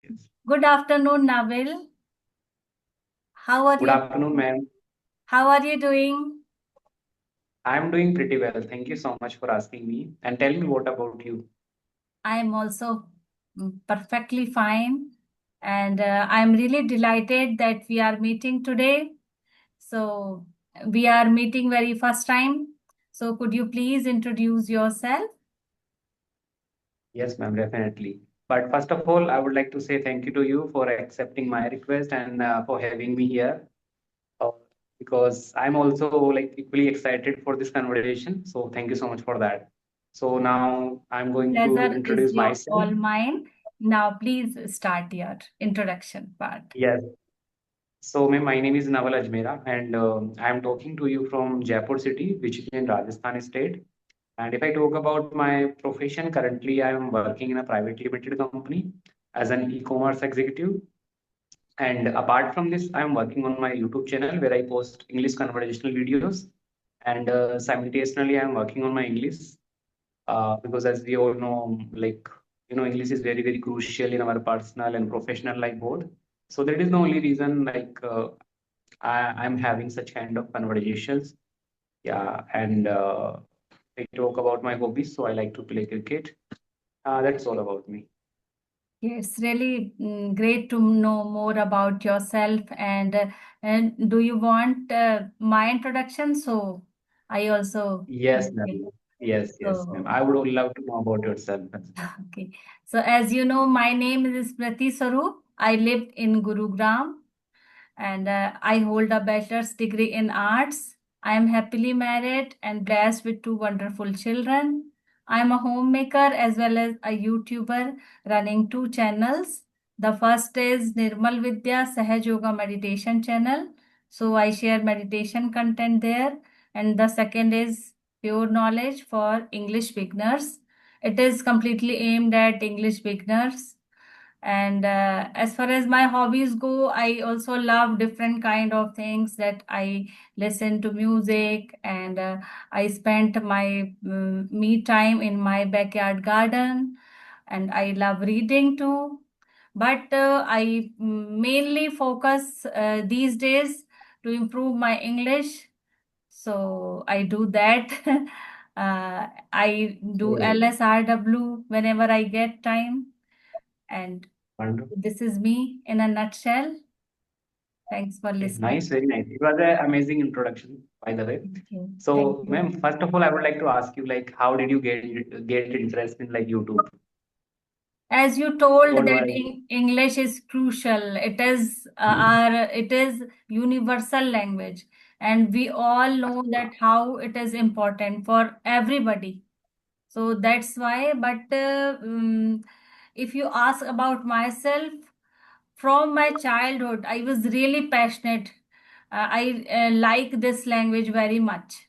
Yes. Good afternoon, Nabil. How are Good you afternoon, doing? ma'am. How are you doing? I'm doing pretty well. Thank you so much for asking me. And tell me what about you? I am also perfectly fine. And I'm really delighted that we are meeting today. So, we are meeting very first time. So, could you please introduce yourself? Yes, ma'am, definitely. But first of all, I would like to say thank you to you for accepting my request and for having me here. Uh, because I'm also like equally excited for this conversation. So thank you so much for that. So now I'm going to Pleasure is introduce your myself. all mine. Now, please start your introduction part. Yes. So my name is Naval Ajmera, and I'm talking to you from Jaipur city, which is in Rajasthan state. And if I talk about my profession, currently I am working in a private limited company as an e-commerce executive. And apart from this, I am working on my YouTube channel where I post English conversational videos. And simultaneously, I am working on my English because, as we all know, English is very, very crucial in our personal and professional life both. So that is the only reason, I'm having such kind of conversations. Yeah, and I talk about my hobbies. So I like to play cricket. That's all about me. It's really great to know more about yourself. And do you want my introduction? So I also Yes, okay. ma'am. Yes, ma'am. So I would love to know about yourself. okay. So as you know, my name is Smriti Sarup. I lived in Gurugram and I hold a bachelor's degree in arts. I am happily married and blessed with two wonderful children. I am a homemaker as well as a YouTuber running two channels. The first is Nirmal Vidya Sahaj Yoga Meditation channel. So I share meditation content there. And the second is Pure Knowledge for English beginners. It is completely aimed at English beginners, and as far as my hobbies go, I also love different kind of things that I listen to music, and I spent my me time in my backyard garden, and I love reading too. But I mainly focus these days to improve my English, so I do that. I do Okay. LSRW whenever I get time, and Wonderful. this is me in a nutshell. Thanks for Okay, listening. nice, very nice. It was an amazing introduction, by the way. Thank you. Thank So, you. ma'am, first of all, I would like to ask you, like, how did you get interest in like YouTube? As you told What that was English is crucial. It is it is universal language, and we all know that how it is important for everybody. So that's why. But if you ask about myself, from my childhood, I was really passionate. I like this language very much,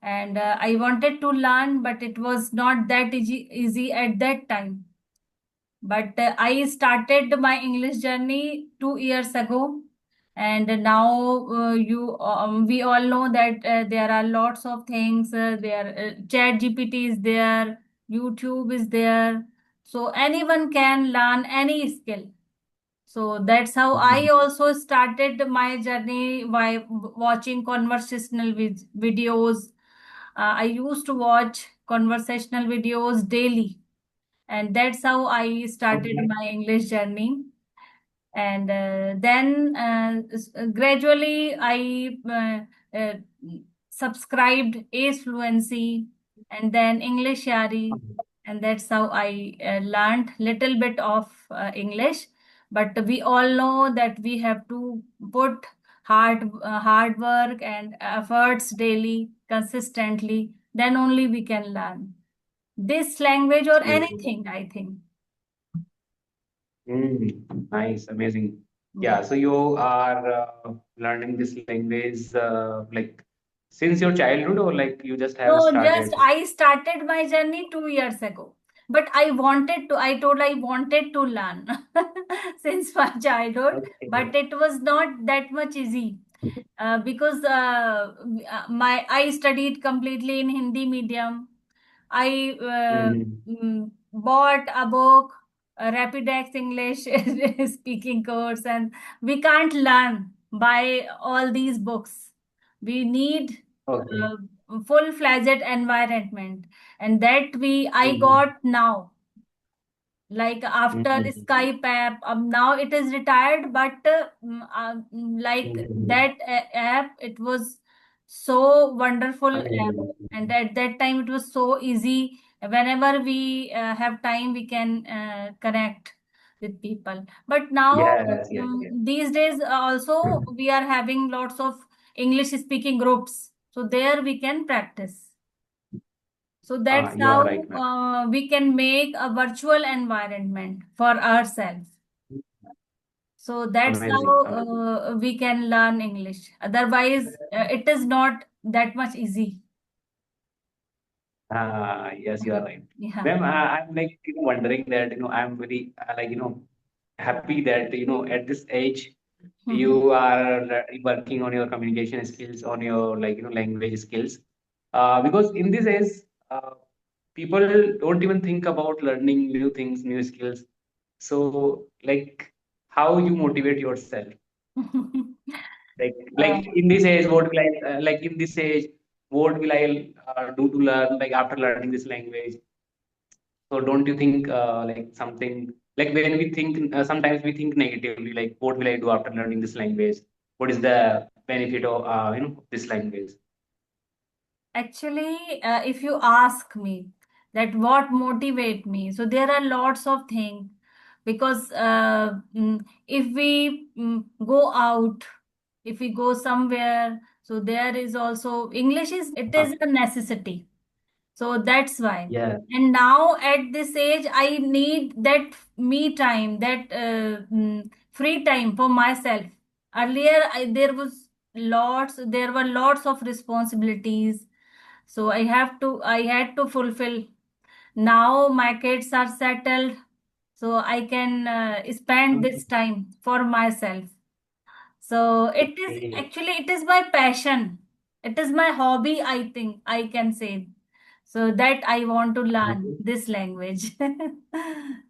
and I wanted to learn, but it was not that easy at that time. But I started my English journey 2 years ago, and now you we all know that there are lots of things. There, Chat GPT is there, YouTube is there, so anyone can learn any skill. So that's how I also started my journey by watching conversational videos. I used to watch conversational videos daily, and that's how I started okay? my English journey. And then gradually I uh, subscribed Ace Fluency and then English Yari, and that's how I learned little bit of English. But we all know that we have to put hard work and efforts daily, consistently. Then only we can learn this language or Mm. anything, I think. Nice, amazing. Yeah. Yeah, so you are learning this language like since your childhood, or like you just have No, just started? I started my journey 2 years ago. But I told I wanted to learn since my childhood, Okay. but it was not that much easy because I studied completely in Hindi medium. I Mhm. bought a book, a Rapidex English speaking course, and we can't learn by all these books. We need Okay. full-fledged environment, and that we I Mhm. got now. Like after Mhm. Skype app, now it is retired, but like Mhm. that app, it was so wonderful app, Amazing. and at that time it was so easy. Whenever we have time, we can connect with people. But now Yes, yes, yes. these days also we are having lots of English speaking groups, so there we can practice. So that's You are how right, ma'am. we can make a virtual environment for ourselves. So that's Amazing, how amazing. we can learn English. Otherwise, it is not that much easy. Yes, you are right. Yeah. Ma'am, I'm like wondering that I'm very like happy that at this age you are working on your communication skills, on your like language skills. Because in this age, people don't even think about learning new things, new skills. So like, how you motivate yourself? Like Uh, in this age, what will I like in this age? What will I do to learn like after learning this language? So don't you think like something like when we think sometimes we think negatively like what will I do after learning this language? What is the benefit of this language? Actually, if you ask me that what motivate me, so there are lots of things because if we go out, if we go somewhere, so there is also English is it Uh, is a necessity. So that's why. yeah. And now at this age, I need that me time, that free time for myself. Earlier, there were lots of responsibilities. So I had to fulfill. Now my kids are settled, so I can spend this Mhm. time for myself. So Okay. it is my passion. It is my hobby, I think I can say. So that I want to learn Mhm. this language.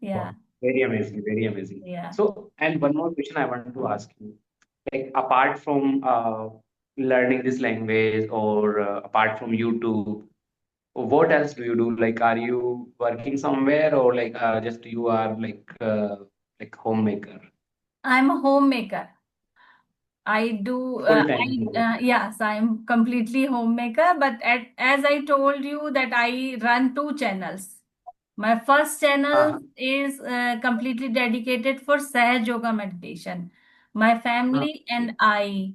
Yeah, Wow. Very amazing, very amazing. yeah. So, and one more question I want to ask you, like apart from learning this language or apart from YouTube, what else do you do? Like, are you working somewhere or like just you are like homemaker, I'm a homemaker. I do, full time homemaker? yes, I'm completely homemaker, but as I told you that I run two channels. My first channel Uh-huh. is completely dedicated for Sahaj Yoga meditation. My Uh, family and I,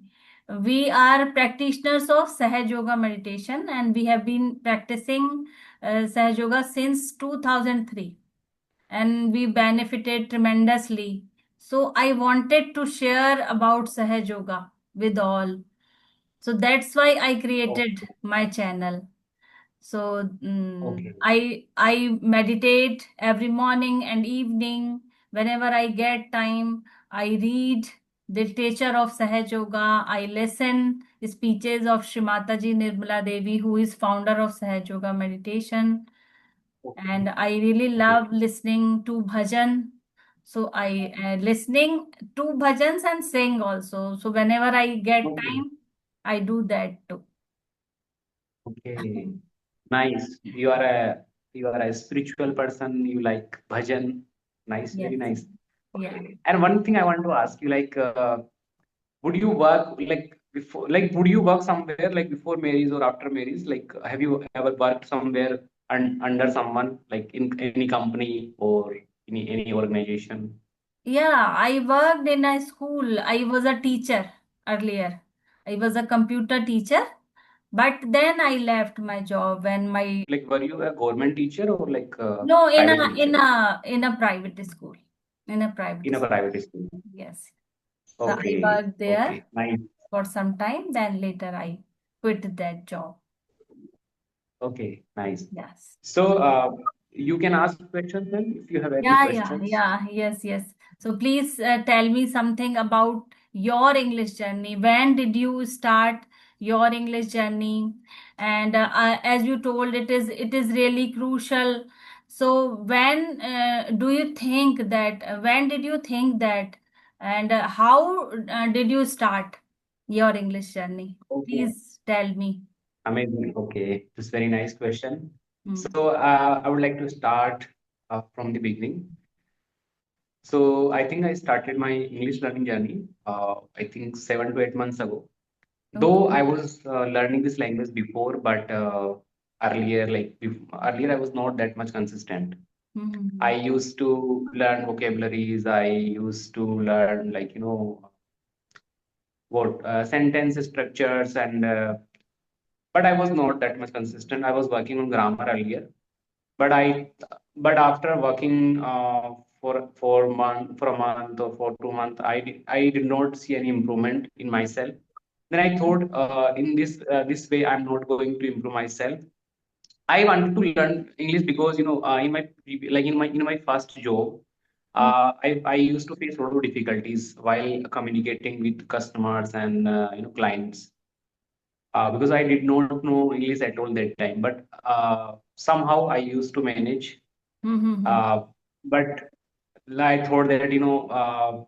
we are practitioners of Sahaj Yoga meditation, and we have been practicing Sahaj Yoga since 2003, and we benefited tremendously. So I wanted to share about Sahaj Yoga with all. So that's why I created okay, my channel. So okay, I meditate every morning and evening. Whenever I get time, I read the literature of Sahaj Yoga. I listen speeches of Shrimata Ji Nirmala Devi, who is founder of Sahaj Yoga meditation. okay, And I really okay, love listening to bhajan. So I listening to bhajans and sing also. So whenever I get okay, time, I do that too. okay. Nice. You are a spiritual person. You like bhajan. Nice, very Yes. nice. Yeah. Okay. And one thing I want to ask you, like, would you work like before, like, would you work somewhere like before marriage or after marriage? Like, have you ever worked somewhere under someone, like in any company or any organization? Yeah, I worked in a school. I was a teacher earlier. I was a computer teacher, but then I left my job when my Like, were you a government teacher or like a no private teacher in a private school. In a private in a school. private school? Yes. So I Okay, worked there okay, nice. for some time, then later I quit that job. Okay, nice. Yes. So, you can ask questions then if you have any questions. Yes, yes. So please tell me something about your English journey. When did you start your English journey? And as you told, it is really crucial So when did you think that, and how did you start your English journey? Okay. Please tell me. Amazing. Okay. This is very nice question. Hmm. So I would like to start from the beginning. So I think I started my English learning journey, I think 7 to 8 months ago. Though Okay. I was learning this language before, but earlier I was not that much consistent. I Hmm. used to learn vocabularies. I used to learn what sentence structures and but I was not that much consistent. I was working on grammar earlier, but but after working for a month or for 2 months, I did not see any improvement in myself. Then I thought, in this way, I'm not going to improve myself. I wanted to learn English because in my in my first job, I used to face a lot of difficulties while communicating with customers and clients, because I did not know English at all that time. But somehow I used to manage. Hmm. Uh, but I thought that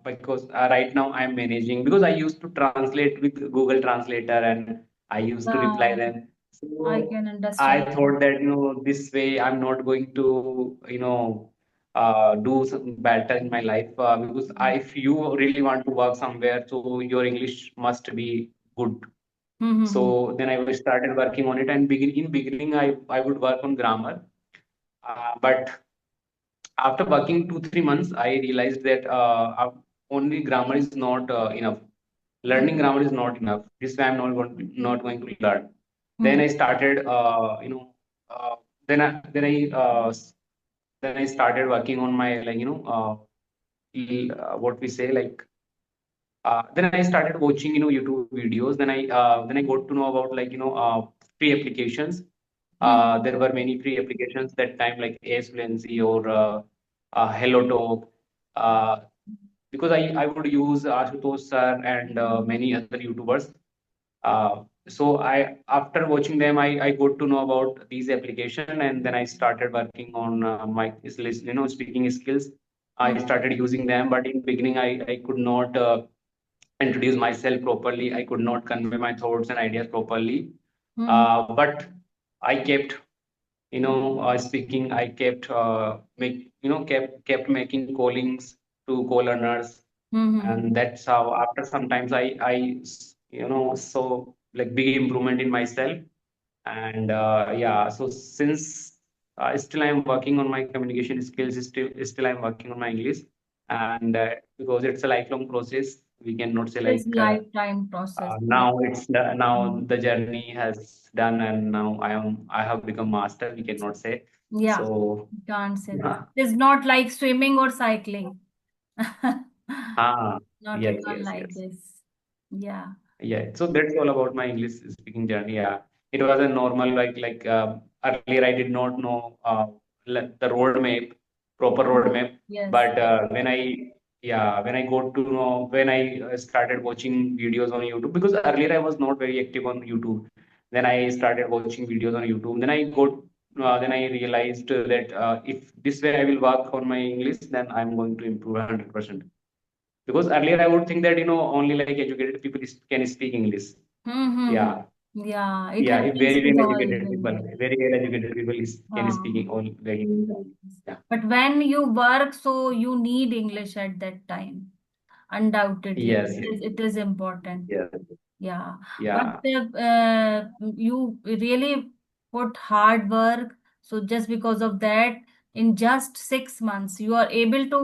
because right now I'm managing because I used to translate with Google Translator and I used to reply Yeah, them. I So can I understand. thought that this way I'm not going to do some better in my life, because if you really want to work somewhere, so your English must be good. Mm-hmm. So then I started working on it, and in beginning I would work on grammar, but after working 2 3 months, I realized that only grammar is not enough. Learning Mm-hmm. grammar is not enough. This way I'm not going to learn. Then Mm-hmm. I started, uh, then I then I then I started working on my what we say like. Then I started watching YouTube videos. Then I got to know about free applications. There were many free applications that time like AS Fluency or HelloTalk. Uh, because I would use Ashutosh sir and many other YouTubers. So after watching them, I got to know about these application, and then I started working on my speaking skills. I Mm-hmm. started using them, but in beginning I could not introduce myself properly. I could not convey my thoughts and ideas properly. Mm-hmm. But I kept speaking. I kept kept making callings to co-learners, Mm-hmm. and that's how after sometimes saw like big improvement in myself. And yeah, so since still I'm working on my communication skills, still I'm working on my English, and because it's a lifelong process, we cannot say It's like lifetime process. Yeah. now Mm. the journey has done, and now I have become master, we cannot say. Yeah, So you can't say this. yeah. It's not like swimming or cycling. Ah, Not at yes, all yes, like yes. this. Yeah. Yeah, so that's all about my English speaking journey. Yeah, it was a normal earlier I did not know the roadmap, proper Mhm. roadmap. Yes. But when I got to know when I started watching videos on YouTube, because earlier I was not very active on YouTube. Then I started watching videos on YouTube. Then I realized that if this way I will work on my English, then I'm going to improve 100%. Because earlier I would think that only like educated people can speak English. Mm-hmm. Yeah, Yeah, it yeah. If happens with all language. very well educated people can speak Um, all very well. Yeah. but when you work, so you need English at that time. Undoubtedly, Yes. Yes. it is important. Yes. Yeah, but Yeah. you really put hard work. So just because of that, in just 6 months, you are able to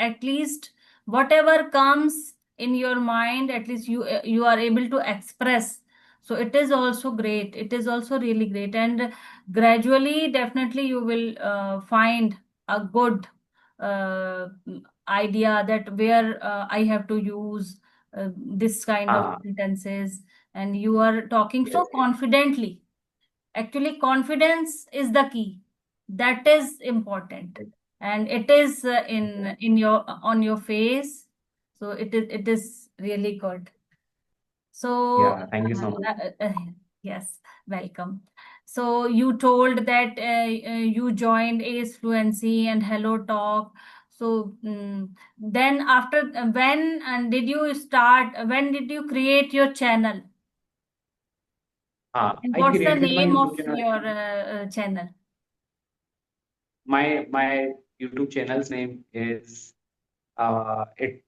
at least whatever comes in your mind, at least you are able to express. So it is also great. It is also really great, and gradually, definitely, you will find a good uh, idea that where I have to use this kind of Ah. sentences, and you are talking Yes. so confidently. Actually, confidence is the key. That is important, Yes. and it is in your on your face. So it is really good. So Yeah. Thank you so much. yes, welcome. So you told that you joined Ace Fluency and Hello Talk. So then after when and did you start? When did you create your channel? And I what's the created my name of YouTube channel. your channel? My YouTube channel's name is it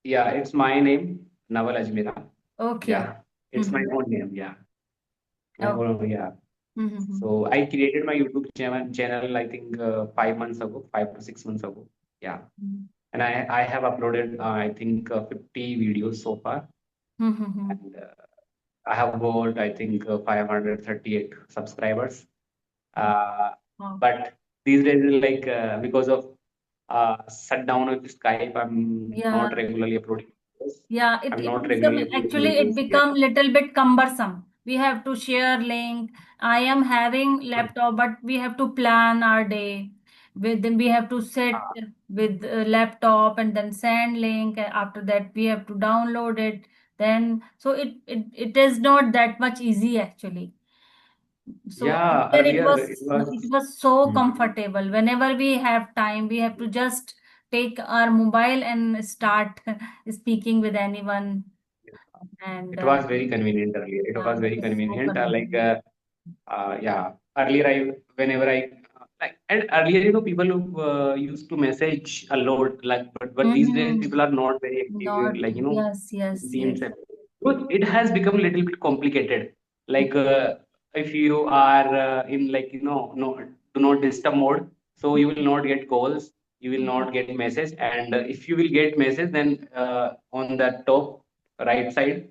yeah, it's my name, Naval Ajmera. Okay. Yeah, it's my Mm-hmm. own name. Yeah, my Okay. own, yeah. Mm-hmm. So I created my YouTube channel I think 5 months ago, 5 to 6 months ago. Yeah, and I have uploaded I think 50 videos so far, Mm-hmm. and I have got I think 538 subscribers. Uh, Wow. but these days, like because of shutdown of Skype, I'm Yeah. not regularly uploading videos. Yeah, it, I'm it not become regularly uploading actually it videos. Yeah. become little bit cumbersome. We have to share link. I am having laptop, but we have to plan our day. With then we have to sit with laptop and then send link. After that, we have to download it. Then so it is not that much easy actually. So Yeah, earlier it earlier it was was. it was so Hmm. comfortable. Whenever we have time, we have to just take our mobile and start speaking with anyone. And It was very convenient earlier. It yeah, was it very is so convenient. convenient. Yeah, earlier whenever I, like, and earlier, people who used to message a lot, like, but these days Mm-hmm. people are not very active, Not like, yes, in yes, Teams. yes. Because it has become a little bit complicated. Like, if you are in, like, no, do not disturb mode, so you will not get calls, you will not get message, and if you will get message, then on the top right side,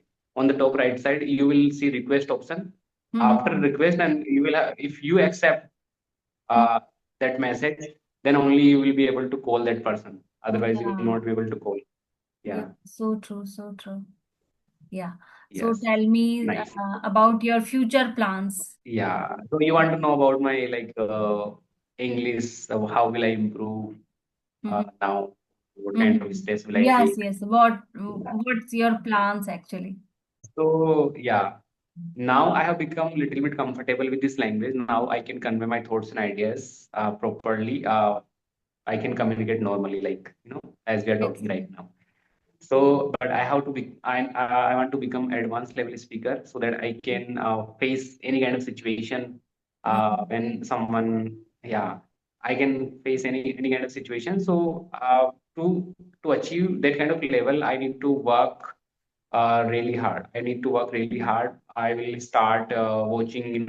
you will see request option. After Mm-hmm. request, and you will have, if you accept uh, that message, then only you will be able to call that person. Otherwise, you will Yeah, not be able to call. yeah. Yeah. So true, so true. Yeah. So Yes. tell me Nice. about your future plans. Yeah. So you want to know about my, like, English? So how will I improve Mm-hmm. now? What kind of Mm-hmm. steps will I Yes, take? yes. Yeah. What's your plans actually? So yeah, now I have become a little bit comfortable with this language. Now I can convey my thoughts and ideas properly. I can communicate normally, like, as we are talking right Excellent. now. So, but I have to be, I want to become advanced level speaker so that I can face any kind of situation Mm-hmm. when someone, yeah, I can face any kind of situation. So, to achieve that kind of level, I need to work really hard. I need to work really hard. I will start watching,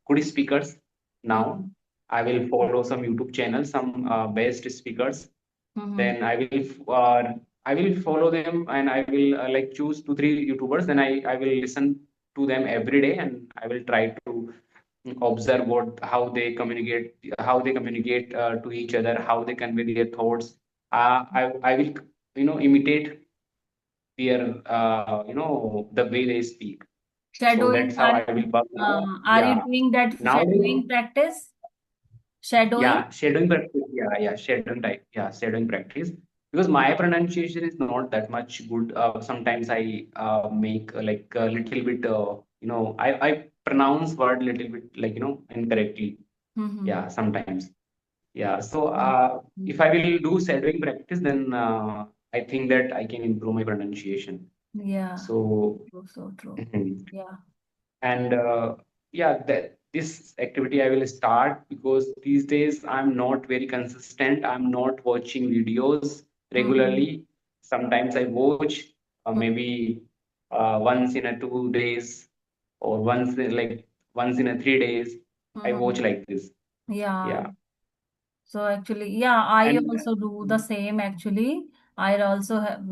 good speakers now. Mm-hmm. I will follow some YouTube channels, some best speakers. Mm-hmm. Then I will follow them, and I will like choose 2 3 YouTubers. Then I will listen to them every day, and I will try to observe how they communicate to each other, how they convey their thoughts. I will imitate their the way they speak. So Shadowing, that's how I will work now. are you Yeah. doing that Nowadays, shadowing practice? Shadowing? yeah, shadowing practice. Yeah, shadowing type. Yeah, shadowing practice. Because my pronunciation is not that much good. Sometimes I make like a little bit. I pronounce word little bit, like, incorrectly. Mm-hmm. Yeah, sometimes. Yeah. So Mm-hmm. if I will do shadowing practice, then I think that I can improve my pronunciation. Yeah, So. true, so true. Mhm. Yeah. And yeah, that this activity I will start because these days I'm not very consistent. I'm not watching videos Mm-hmm. regularly. Sometimes I watch maybe once in a 2 days, or once in a 3 days. I watch Mm-hmm. like this. Yeah. Yeah. So actually, yeah, I And also do the same actually. I also have,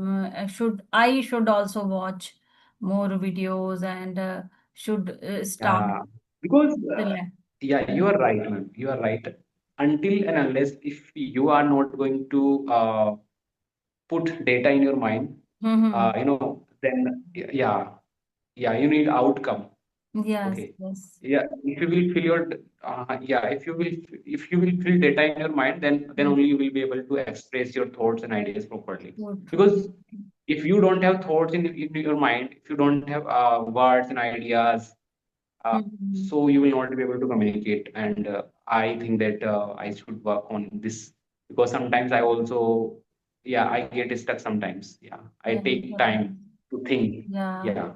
I should also watch more videos and should start because the lab. yeah, you are right, man. You are right. Until and unless if you are not going to put data in your mind, Mm-hmm. then yeah, yeah, you need outcome. Yes, Okay. yes. Yeah, if you will fill your yeah, if you will fill data in your mind, then Mm. only you will be able to express your thoughts and ideas properly. So true. Because if you don't have thoughts in your mind, if you don't have words and ideas, Mhm. so you will not be able to communicate. And I think that I should work on this because sometimes I also, yeah, I get stuck sometimes. Yeah, I Yeah, it take happens. time to think. Yeah. Yeah.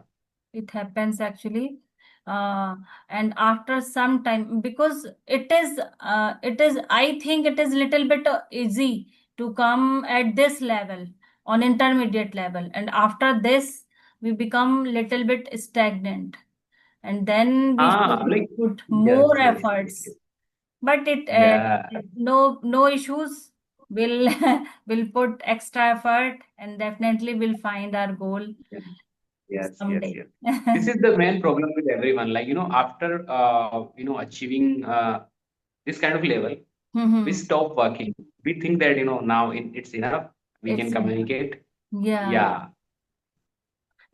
It happens actually. And after some time, because it is, I think it is little bit easy to come at this level, on intermediate level. And after this, we become little bit stagnant. And then we should Like, put yes, more yes, yes, yes. efforts. But it, Yeah, no issues. We'll will put extra effort and definitely will find our goal yes, yes, yes, someday. yes. This is the main problem with everyone. Like, after achieving this kind of level, we Mhm. stop working. We think that, now it's enough. We can It's enough. communicate. Yeah. Yeah.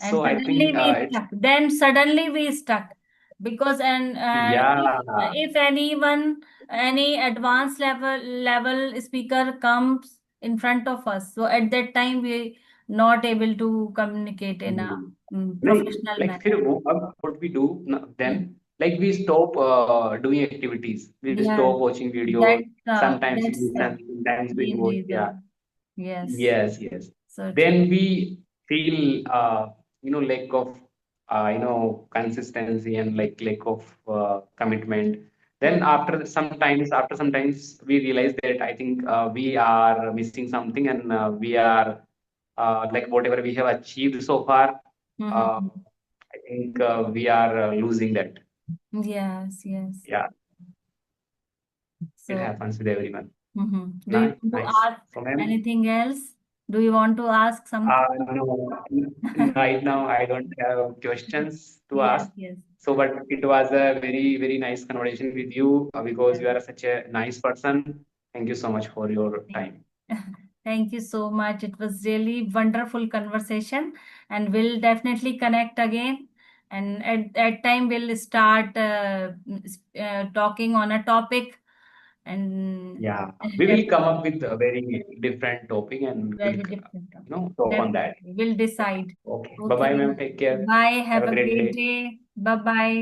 And So I suddenly think we it's, stuck. Then suddenly we stuck. Because and yeah, if anyone, any advanced level speaker comes in front of us, so at that time we not able to communicate in a mm, like professional like फिर manner. what we do then, Mm. like we stop doing activities. We Yeah, stop watching videos. Sometimes we that's the listen, sometimes we main watch. Yeah. reason. Yes, Yes, yes. so true. Then we feel, lack of, consistency and like lack of commitment. Then Mhm. after sometimes we realize that I think we are missing something, and we are like whatever we have achieved so far, uh, Mhm. I think we are losing that. Yes, yes. Yeah, it So. happens with everyone. Do you Nice, want to nice. ask So, ma'am, anything else? Do you want to ask something? No, right now I don't have questions to Yes, ask. yes. So, but it was a very, very nice conversation with you because Yes. you are such a nice person. Thank you so much for your Thank time. thank you so much. It was really wonderful conversation, and we'll definitely connect again. And at that time, we'll start talking on a topic and Yeah, we will come up with a very different topic and we will, very different topic. talk on that. Definitely, we'll Yeah. decide. Okay. Bye bye, Okay. ma'am. Take care. Bye. Have Have a a great great day. day. Bye bye.